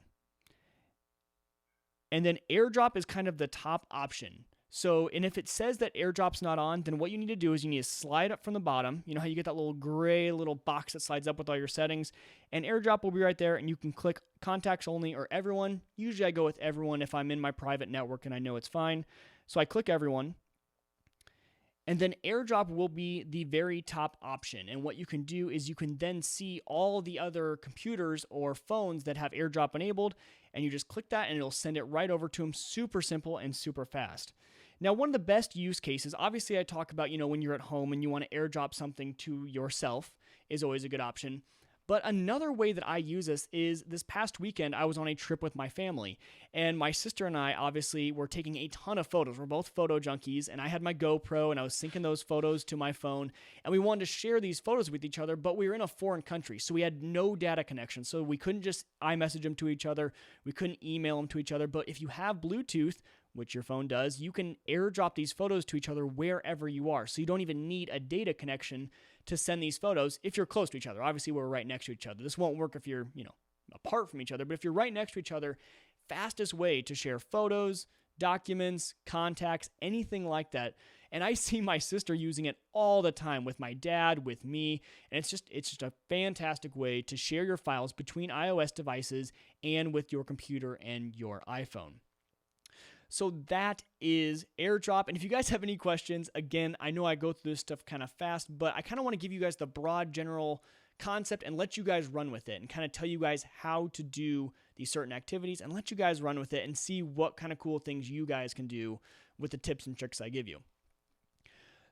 And then airdrop is kind of the top option. So, and if it says that airdrop's not on, then what you need to do is you need to slide up from the bottom. You know how you get that little gray little box that slides up with all your settings? And airdrop will be right there, and you can click contacts only or everyone. Usually I go with everyone if I'm in my private network and I know it's fine. So I click everyone. And then airdrop will be the very top option. And what you can do is you can then see all the other computers or phones that have airdrop enabled, and you just click that and it'll send it right over to them. Super simple and super fast. Now, one of the best use cases, obviously I talk about, when you're at home and you want to airdrop something to yourself is always a good option. But another way that I use this is this past weekend, I was on a trip with my family, and my sister and I obviously were taking a ton of photos. We're both photo junkies, and I had my GoPro, and I was syncing those photos to my phone, and we wanted to share these photos with each other, but we were in a foreign country, so we had no data connection, so we couldn't just iMessage them to each other. We couldn't email them to each other, but if you have Bluetooth, which your phone does, you can airdrop these photos to each other wherever you are, so you don't even need a data connection to send these photos if you're close to each other. Obviously, we're right next to each other. This won't work if you're, apart from each other, but if you're right next to each other, fastest way to share photos, documents, contacts, anything like that. And I see my sister using it all the time with my dad, with me, and it's just a fantastic way to share your files between iOS devices and with your computer and your iPhone. So that is airdrop. And if you guys have any questions, again, I know I go through this stuff kind of fast, but I kind of want to give you guys the broad general concept and let you guys run with it and kind of tell you guys how to do these certain activities and let you guys run with it and see what kind of cool things you guys can do with the tips and tricks I give you.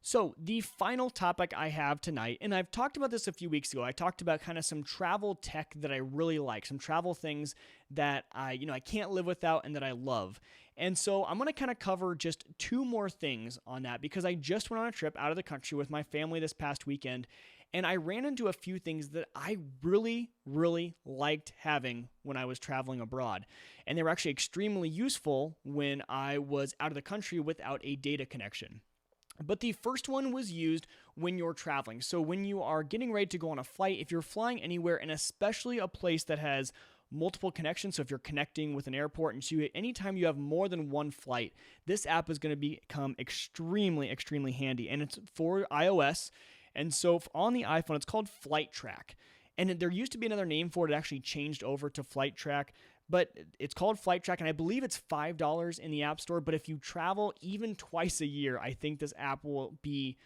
So the final topic I have tonight, and I've talked about this a few weeks ago, I talked about kind of some travel tech that I really like, some travel things that I can't live without and that I love. And so I'm going to kind of cover just two more things on that because I just went on a trip out of the country with my family this past weekend, and I ran into a few things that I really, really liked having when I was traveling abroad. And they were actually extremely useful when I was out of the country without a data connection. But the first one was used when you're traveling. So when you are getting ready to go on a flight, if you're flying anywhere, and especially a place that has multiple connections, so if you're connecting with an airport, and so anytime you have more than one flight, this app is going to become extremely, extremely handy. And it's for iOS. And so on the iPhone, it's called FlightTrack. And there used to be another name for it. It actually changed over to FlightTrack. But it's called FlightTrack, and I believe it's $5 in the App Store. But if you travel even twice a year, I think this app will be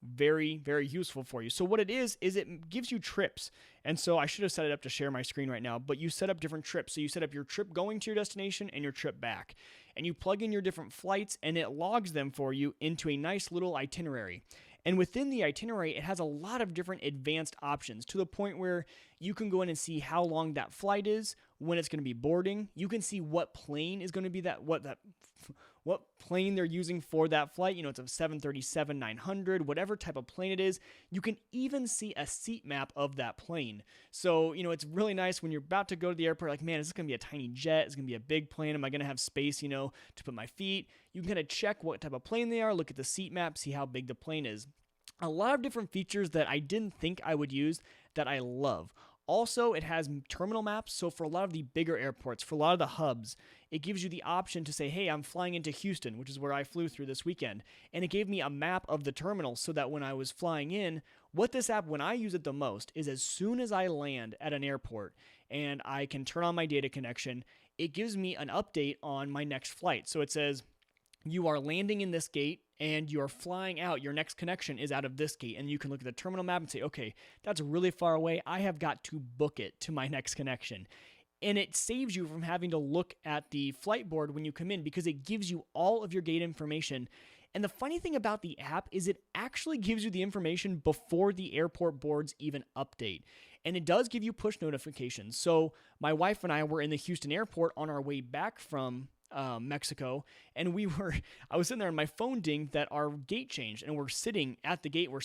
very, very useful for you. So what it is it gives you trips. And so I should have set it up to share my screen right now, but you set up different trips. So you set up your trip going to your destination and your trip back. And you plug in your different flights, and it logs them for you into a nice little itinerary. And within the itinerary, it has a lot of different advanced options to the point where you can go in and see how long that flight is, when it's going to be boarding. You can see what plane is going to be what plane they're using for that flight. It's a 737-900, whatever type of plane it is. You can even see a seat map of that plane. So, it's really nice when you're about to go to the airport, like, man, is this going to be a tiny jet? Is it going to be a big plane? Am I going to have space, to put my feet? You can kind of check what type of plane they are, look at the seat map, see how big the plane is. A lot of different features that I didn't think I would use that I love. Also, it has terminal maps, so for a lot of the bigger airports, for a lot of the hubs, it gives you the option to say, hey, I'm flying into Houston, which is where I flew through this weekend, and it gave me a map of the terminal so that when I was flying in, what this app, when I use it the most, is as soon as I land at an airport and I can turn on my data connection, it gives me an update on my next flight. So it says, you are landing in this gate and you're flying out. Your next connection is out of this gate. And you can look at the terminal map and say, okay, that's really far away. I have got to book it to my next connection. And it saves you from having to look at the flight board when you come in because it gives you all of your gate information. And the funny thing about the app is it actually gives you the information before the airport boards even update. And it does give you push notifications. So my wife and I were in the Houston airport on our way back from Mexico, and I was sitting there and my phone dinged that our gate changed, and we're sitting at the gate we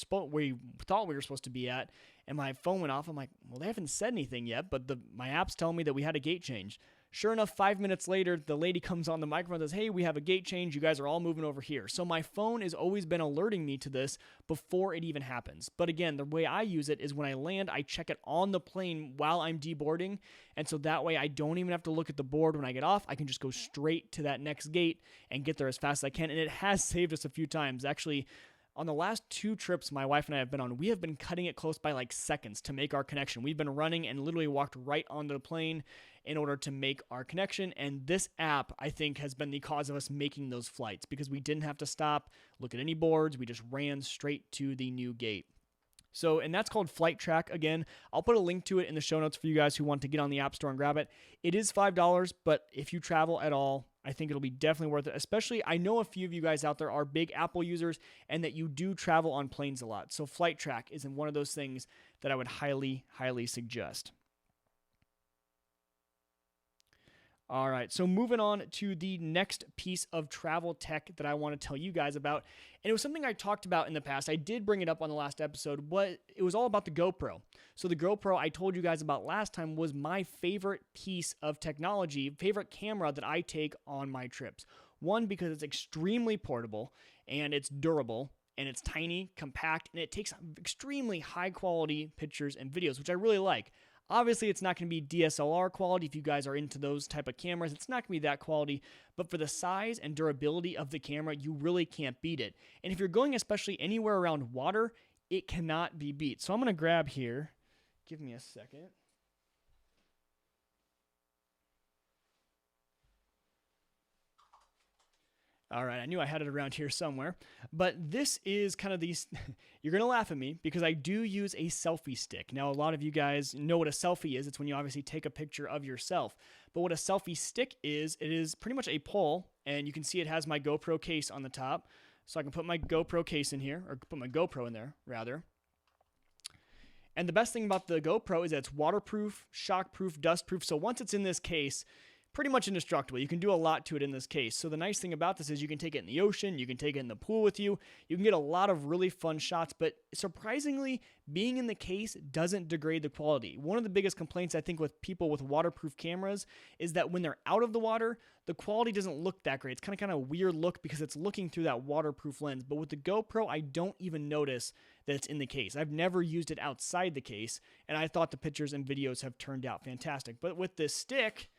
thought we were supposed to be at, and my phone went off. I'm like, well, they haven't said anything yet, but my app's telling me that we had a gate change. Sure enough, 5 minutes later, the lady comes on the microphone and says, hey, we have a gate change. You guys are all moving over here. So my phone has always been alerting me to this before it even happens. But again, the way I use it is when I land, I check it on the plane while I'm deboarding. And so that way I don't even have to look at the board when I get off. I can just go straight to that next gate and get there as fast as I can. And it has saved us a few times. Actually, on the last 2 trips my wife and I have been on, we have been cutting it close by like seconds to make our connection. We've been running and literally walked right onto the plane in order to make our connection. And this app, I think, has been the cause of us making those flights because we didn't have to stop, look at any boards. We just ran straight to the new gate. So, and that's called FlightTrack. Again, I'll put a link to it in the show notes for you guys who want to get on the App Store and grab it. It is $5, but if you travel at all, I think it'll be definitely worth it. Especially, I know a few of you guys out there are big Apple users and that you do travel on planes a lot. So FlightTrack is one of those things that I would highly, highly suggest. All right, so moving on to the next piece of travel tech that I want to tell you guys about. And it was something I talked about in the past. I did bring it up on the last episode, but it was all about the GoPro. So the GoPro I told you guys about last time was my favorite piece of technology, favorite camera that I take on my trips. One, because it's extremely portable and it's durable and it's tiny, compact, and it takes extremely high quality pictures and videos, which I really like. Obviously, it's not going to be DSLR quality. If you guys are into those type of cameras, it's not going to be that quality. But for the size and durability of the camera, you really can't beat it. And if you're going especially anywhere around water, it cannot be beat. So I'm going to grab here. Give me a second. All right, I knew I had it around here somewhere, but this is kind of these, you're going to laugh at me because I do use a selfie stick. Now, a lot of you guys know what a selfie is. It's when you obviously take a picture of yourself, but what a selfie stick is, it is pretty much a pole, and you can see it has my GoPro case on the top. So I can put my GoPro case in here, or put my GoPro in there, rather. And the best thing about the GoPro is that it's waterproof, shockproof, dustproof. So once it's in this case, pretty much indestructible. You can do a lot to it in this case. So the nice thing about this is you can take it in the ocean, you can take it in the pool with you, you can get a lot of really fun shots, but surprisingly, being in the case doesn't degrade the quality. One of the biggest complaints I think with people with waterproof cameras is that when they're out of the water, the quality doesn't look that great. It's kind of a weird look because it's looking through that waterproof lens. But with the GoPro, I don't even notice that it's in the case. I've never used it outside the case, and I thought the pictures and videos have turned out fantastic. But with this stick,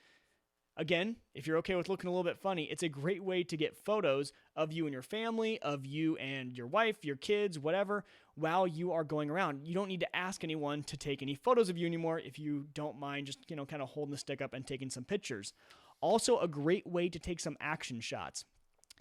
again, if you're okay with looking a little bit funny, it's a great way to get photos of you and your family, of you and your wife, your kids, whatever, while you are going around. You don't need to ask anyone to take any photos of you anymore if you don't mind just, kind of holding the stick up and taking some pictures. Also, a great way to take some action shots.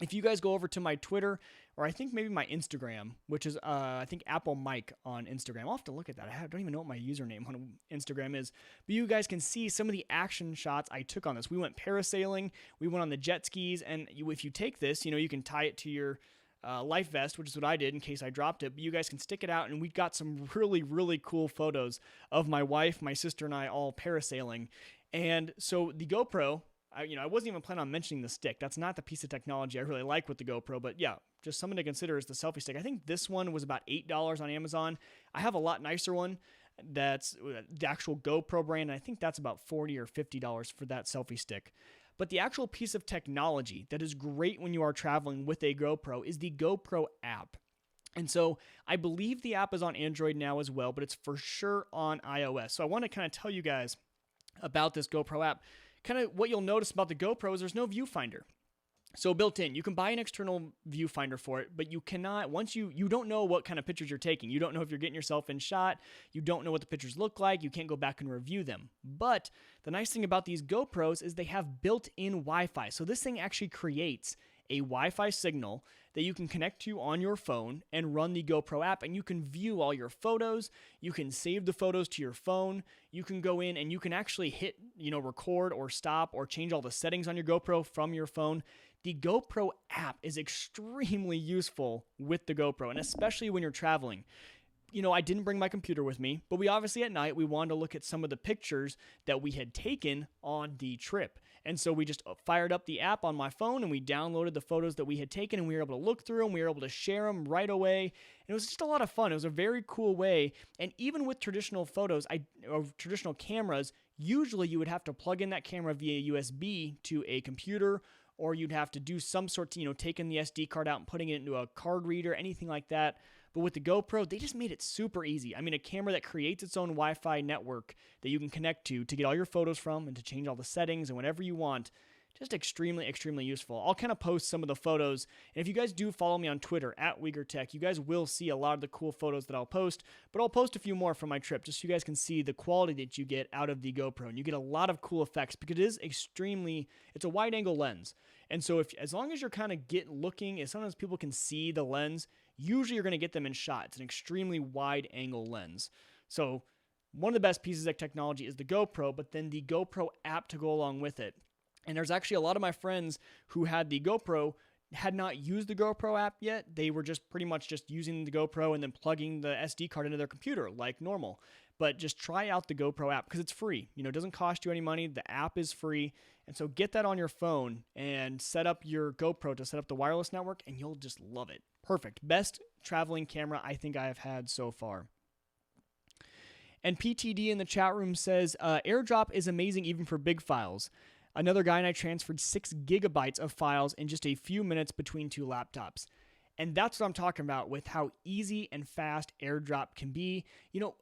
If you guys go over to my Twitter, or I think maybe my Instagram, which is, I think Apple Mike on Instagram. I'll have to look at that. I don't even know what my username on Instagram is. But you guys can see some of the action shots I took on this. We went parasailing, we went on the jet skis, and if you take this, you can tie it to your life vest, which is what I did in case I dropped it. But you guys can stick it out, and we got some really, really cool photos of my wife, my sister, and I all parasailing. And so the GoPro, I wasn't even planning on mentioning the stick. That's not the piece of technology I really like with the GoPro, but yeah, just something to consider is the selfie stick. I think this one was about $8 on Amazon. I have a lot nicer one that's the actual GoPro brand, and I think that's about $40 or $50 for that selfie stick. But the actual piece of technology that is great when you are traveling with a GoPro is the GoPro app. And so I believe the app is on Android now as well, but it's for sure on iOS. So I want to kind of tell you guys about this GoPro app. Kind of what you'll notice about the GoPro is there's no viewfinder. So built in, you can buy an external viewfinder for it, but you cannot, once you don't know what kind of pictures you're taking. You don't know if you're getting yourself in shot. You don't know what the pictures look like. You can't go back and review them. But the nice thing about these GoPros is they have built-in Wi-Fi. So this thing actually creates a Wi-Fi signal that you can connect to on your phone and run the GoPro app, and you can view all your photos. You can save the photos to your phone. You can go in and you can actually hit, record or stop or change all the settings on your GoPro from your phone. The GoPro app is extremely useful with the GoPro, and especially when you're traveling. I didn't bring my computer with me, but we obviously at night, we wanted to look at some of the pictures that we had taken on the trip. And so we just fired up the app on my phone and we downloaded the photos that we had taken, and we were able to look through them. We were able to share them right away. And it was just a lot of fun. It was a very cool way. And even with traditional photos, or traditional cameras, usually you would have to plug in that camera via USB to a computer, or you'd have to do some sort of, taking the SD card out and putting it into a card reader, anything like that. But with the GoPro, they just made it super easy. I mean, a camera that creates its own Wi-Fi network that you can connect to get all your photos from and to change all the settings and whatever you want. Just extremely, extremely useful. I'll kind of post some of the photos. And if you guys do follow me on Twitter, @WegerTech, you guys will see a lot of the cool photos that I'll post. But I'll post a few more from my trip just so you guys can see the quality that you get out of the GoPro. And you get a lot of cool effects because it is it's a wide angle lens. And so as long as you're kind of looking, as sometimes people can see the lens, usually you're going to get them in shot. It's an extremely wide angle lens. So one of the best pieces of technology is the GoPro, but then the GoPro app to go along with it. And there's actually a lot of my friends who had the GoPro had not used the GoPro app yet. They were just pretty much just using the GoPro and then plugging the SD card into their computer like normal. But just try out the GoPro app because it's free. It doesn't cost you any money. The app is free. And so get that on your phone and set up your GoPro to set up the wireless network, and you'll just love it. Perfect. Best traveling camera I think I have had so far. And PTD in the chat room says, Airdrop is amazing even for big files. Another guy and I transferred 6 gigabytes of files in just a few minutes between 2 laptops. And that's what I'm talking about with how easy and fast Airdrop can be.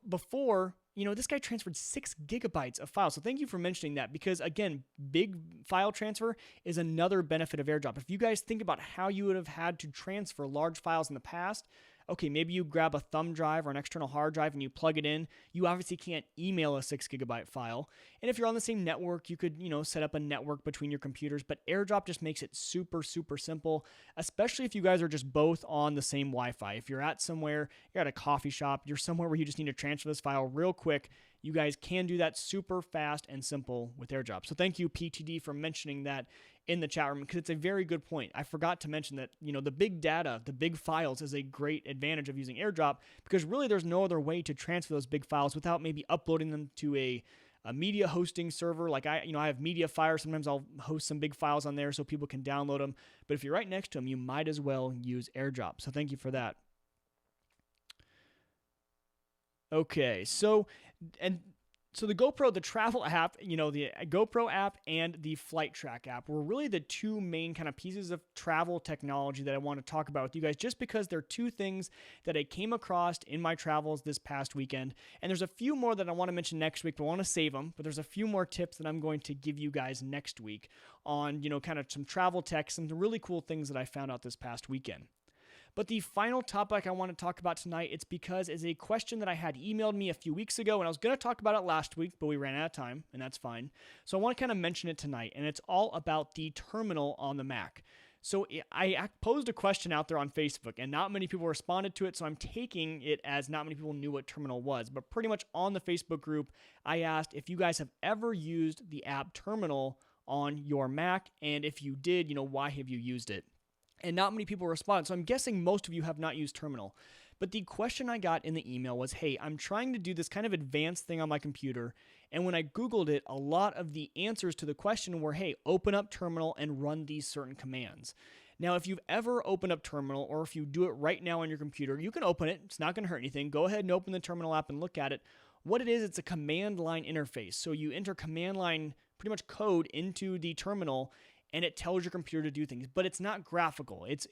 Before, this guy transferred 6 gigabytes of files. So thank you for mentioning that because, again, big file transfer is another benefit of Airdrop. If you guys think about how you would have had to transfer large files in the past, okay, maybe you grab a thumb drive or an external hard drive and you plug it in. You obviously can't email a 6 gigabyte file. And if you're on the same network, you could, set up a network between your computers. But Airdrop just makes it super, super simple, especially if you guys are just both on the same Wi-Fi. If you're at somewhere, you're at a coffee shop, you're somewhere where you just need to transfer this file real quick, you guys can do that super fast and simple with AirDrop. So thank you, PTD, for mentioning that in the chat room, because it's a very good point. I forgot to mention that, the big data, the big files is a great advantage of using AirDrop, because really there's no other way to transfer those big files without maybe uploading them to a media hosting server. Like I have MediaFire. Sometimes I'll host some big files on there so people can download them. But if you're right next to them, you might as well use AirDrop. So thank you for that. Okay, so the GoPro, the travel app, the GoPro app and the FlightTrack app were really the two main kind of pieces of travel technology that I want to talk about with you guys, just because they're two things that I came across in my travels this past weekend. And there's a few more that I want to mention next week, but I want to save them. But there's a few more tips that I'm going to give you guys next week on, kind of some travel tech, some really cool things that I found out this past weekend. But the final topic I want to talk about tonight, it's because it's a question that I had emailed me a few weeks ago, and I was going to talk about it last week, but we ran out of time, and that's fine. So I want to kind of mention it tonight, and it's all about the terminal on the Mac. So I posed a question out there on Facebook, and not many people responded to it, so I'm taking it as not many people knew what terminal was. But pretty much on the Facebook group, I asked if you guys have ever used the app Terminal on your Mac, and if you did, why have you used it? And not many people responded, so I'm guessing most of you have not used Terminal. But the question I got in the email was, hey, I'm trying to do this kind of advanced thing on my computer, and when I Googled it, a lot of the answers to the question were, hey, open up Terminal and run these certain commands. Now, if you've ever opened up Terminal, or if you do it right now on your computer, you can open it. It's not going to hurt anything. Go ahead and open the Terminal app and look at it. What it is, it's a command line interface. So you enter command line, pretty much code, into the terminal, and it tells your computer to do things, but it's not graphical. It's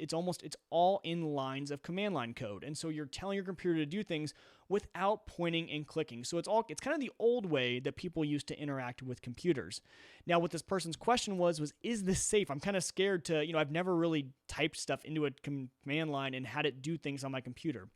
all in lines of command line code. And so you're telling your computer to do things without pointing and clicking. So it's kind of the old way that people used to interact with computers. Now, what this person's question was, is this safe? I'm kind of scared to, I've never really typed stuff into a command line and had it do things on my computer.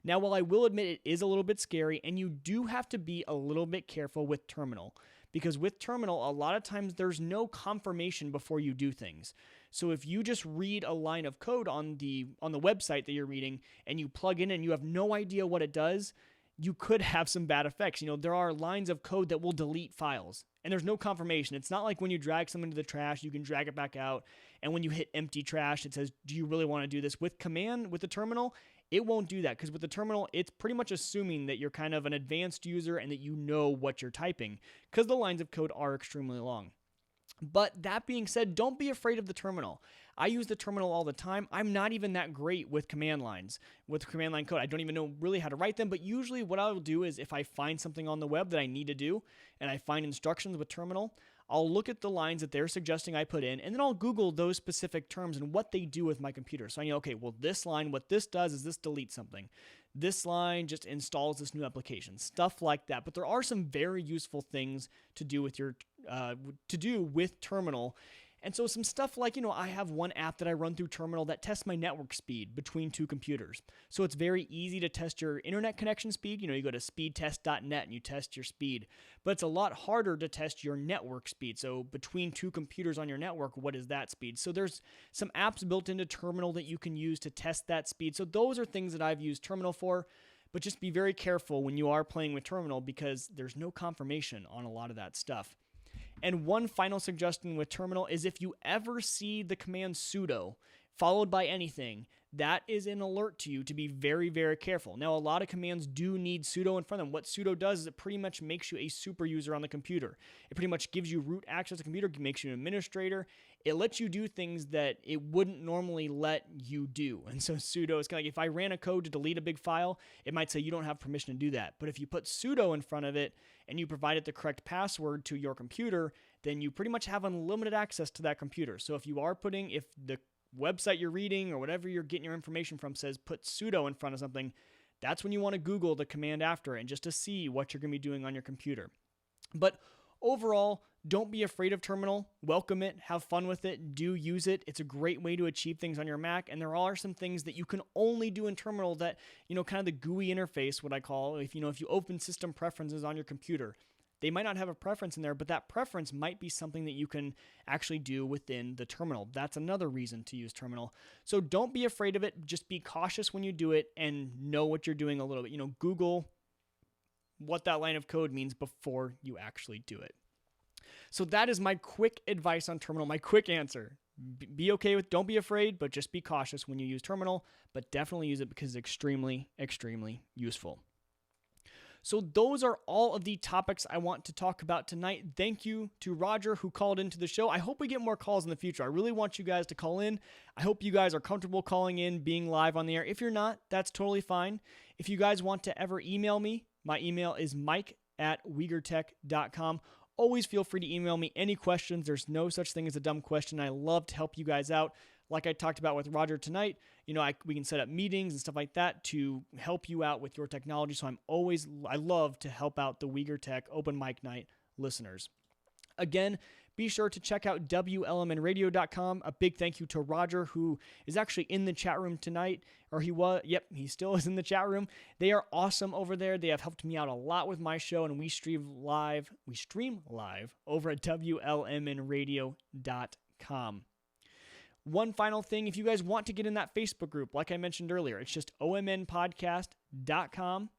Now, while I will admit it is a little bit scary, and you do have to be a little bit careful with Terminal, because with Terminal, a lot of times there's no confirmation before you do things. So if you just read a line of code on the website that you're reading and you plug in and you have no idea what it does, you could have some bad effects. There are lines of code that will delete files, and there's no confirmation. It's not like when you drag something to the trash, you can drag it back out, and when you hit empty trash, it says, do you really want to do this? With the Terminal, it won't do that, because with the Terminal, it's pretty much assuming that you're kind of an advanced user and that you know what you're typing, because the lines of code are extremely long. But that being said, don't be afraid of the Terminal. I use the Terminal all the time. I'm not even that great with command lines, with command line code. I don't even know really how to write them, but usually what I'll do is if I find something on the web that I need to do, and I find instructions with Terminal, I'll look at the lines that they're suggesting I put in, and then I'll Google those specific terms and what they do with my computer. So I know, okay, well, this line, what this does is this deletes something. This line just installs this new application, stuff like that. But there are some very useful things to do with with Terminal. And so some stuff like, I have one app that I run through Terminal that tests my network speed between two computers. So it's very easy to test your internet connection speed. You go to speedtest.net and you test your speed. But it's a lot harder to test your network speed. So between two computers on your network, what is that speed? So there's some apps built into Terminal that you can use to test that speed. So those are things that I've used Terminal for. But just be very careful when you are playing with Terminal, because there's no confirmation on a lot of that stuff. And one final suggestion with Terminal is if you ever see the command sudo followed by anything, that is an alert to you to be very, very careful. Now, a lot of commands do need sudo in front of them. What sudo does is it pretty much makes you a super user on the computer. It pretty much gives you root access to the computer, makes you an administrator. It lets you do things that it wouldn't normally let you do. And so sudo is kind of like, if I ran a code to delete a big file, it might say you don't have permission to do that. But if you put sudo in front of it and you provide it the correct password to your computer, then you pretty much have unlimited access to that computer. So if the website you're reading or whatever you're getting your information from says put sudo in front of something, that's when you want to Google the command after it, and just to see what you're going to be doing on your computer. But overall, don't be afraid of Terminal. Welcome it. Have fun with it. Do use it. It's a great way to achieve things on your Mac. And there are some things that you can only do in Terminal that, kind of the GUI interface, what I call, if you open system preferences on your computer, they might not have a preference in there, but that preference might be something that you can actually do within the Terminal. That's another reason to use Terminal. So don't be afraid of it. Just be cautious when you do it and know what you're doing a little bit. Google what that line of code means before you actually do it. So that is my quick advice on terminal, my quick answer. Be okay with, don't be afraid, but just be cautious when you use terminal, but definitely use it because it's extremely, extremely useful. So those are all of the topics I want to talk about tonight. Thank you to Roger who called into the show. I hope we get more calls in the future. I really want you guys to call in. I hope you guys are comfortable calling in, being live on the air. If you're not, that's totally fine. If you guys want to ever email me, my email is mike@uyghurtech.com. Always feel free to email me any questions. There's no such thing as a dumb question. I love to help you guys out. Like I talked about with Roger tonight, we can set up meetings and stuff like that to help you out with your technology. So I love to help out the Uyghur Tech Open Mic Night listeners. Again, be sure to check out WLMNradio.com. A big thank you to Roger, who is actually in the chat room tonight, or he was. Yep, he still is in the chat room. They are awesome over there. They have helped me out a lot with my show, and we stream live over at WLMNradio.com. One final thing, if you guys want to get in that Facebook group, like I mentioned earlier, it's just omnpodcast.com,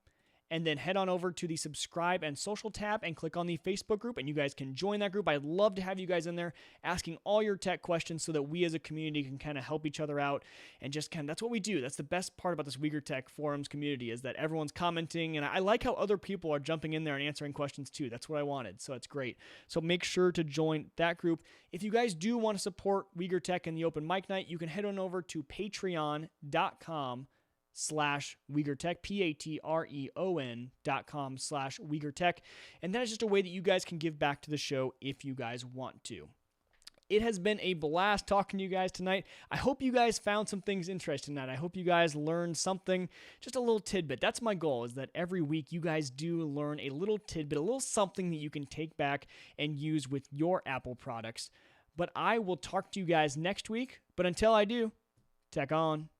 and then head on over to the subscribe and social tab and click on the Facebook group, and you guys can join that group. I'd love to have you guys in there asking all your tech questions so that we as a community can kind of help each other out, and just that's what we do. That's the best part about this Uyghur Tech forums community, is that everyone's commenting, and I like how other people are jumping in there and answering questions too. That's what I wanted, so it's great. So make sure to join that group. If you guys do want to support Uyghur Tech and the Open Mic Night, you can head on over to patreon.com/UyghurTech, patreon.com/UyghurTech, and that is just a way that you guys can give back to the show if you guys want to. It has been a blast talking to you guys tonight. I hope you guys found some things interesting tonight. I hope you guys learned something, just a little tidbit. That's my goal, is that every week you guys do learn a little tidbit, a little something that you can take back and use with your Apple products. But I will talk to you guys next week. But until I do, tech on.